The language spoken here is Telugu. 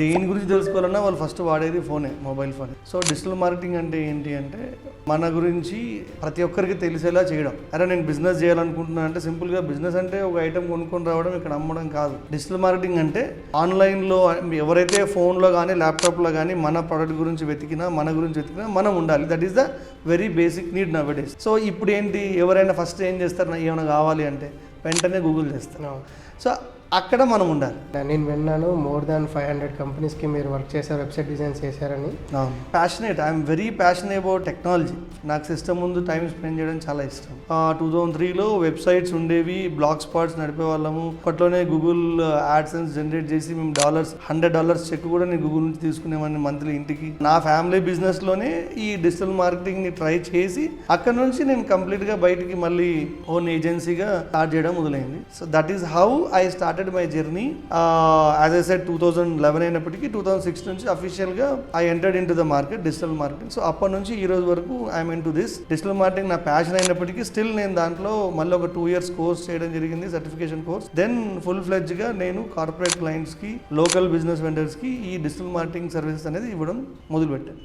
దేని గురించి తెలుసుకోవాలన్నా వాళ్ళు ఫస్ట్ వాడేది ఫోనే, mobile phone. So digital marketing అంటే ఏంటి అంటే మన గురించి ప్రతి ఒక్కరికి తెలిసేలా చేయడం. అరే నేను బిజినెస్ చేయాలనుకుంటున్నాను అంటే సింపుల్గా బిజినెస్ అంటే ఒక ఐటమ్ కొనుక్కొని రావడం, ఇక్కడ అమ్మడం కాదు. డిజిటల్ మార్కెటింగ్ అంటే ఆన్లైన్లో ఎవరైతే ఫోన్లో కానీ ల్యాప్టాప్లో కానీ మన ప్రోడక్ట్ గురించి వెతికినా, మన గురించి వెతికినా మనం ఉండాలి. That is the very basic need now days. So ఇప్పుడు ఏంటి, ఎవరైనా ఫస్ట్ ఏం చేస్తారు, ఏమైనా కావాలి అంటే వెంటనే గూగుల్ చేస్తారు. సో అక్కడ మనం ఉండాలి. నేను విన్నాను మోర్ దాన్ 500 కంపెనీస్కి మీరు వర్క్ చేశారు, వెబ్సైట్ డిజైన్ చేశారని. Passionate, I'm very passionate about technology. నాకు సిస్టమ్ ముందు టైం స్పెండ్ చేయడం చాలా ఇష్టం. 2003లో వెబ్సైట్స్ ఉండేవి, బ్లాగ్ స్పాట్స్ నడిపే వాళ్ళము. అప్పట్లోనే గూగుల్ యాడ్సెన్స్ జనరేట్ చేసి మేము $100 చెక్ కూడా నేను గూగుల్ నుంచి తీసుకునేవాడిని మంత్లీ ఇంటికి. నా ఫ్యామిలీ బిజినెస్లోనే ఈ డిజిటల్ మార్కెటింగ్ని ట్రై చేసి అక్కడ నుంచి నేను కంప్లీట్గా బయటికి మళ్ళీ ఓన్ ఏజెన్సీగా స్టార్ట్ చేయడం మొదలైంది. So that is how I started my journey. As I said 2011 అయినప్పటికీ 2006 నుంచి అఫీషియల్గా I entered in to the market, digital marketing. So అప్పటి నుంచి ఈ రోజు వరకు I'm in to this. Digital marketing నా ప్యాషన్ అయినప్పటికీ స్టిల్ నేను దాంట్లో మళ్ళీ ఒక 2 years కోర్స్ చేయడం జరిగింది, సర్టిఫికేషన్ కోర్స్. దెన్ ఫుల్ ఫ్లెడ్జ్గా నేను కార్పొరేట్ క్లయింట్స్కి, లోకల్ బిజినెస్ వెండర్స్కి ఈ డిజిటల్ మార్కెటింగ్ సర్వీసెస్ అనేది ఇవ్వడం మొదలుపెట్టాను.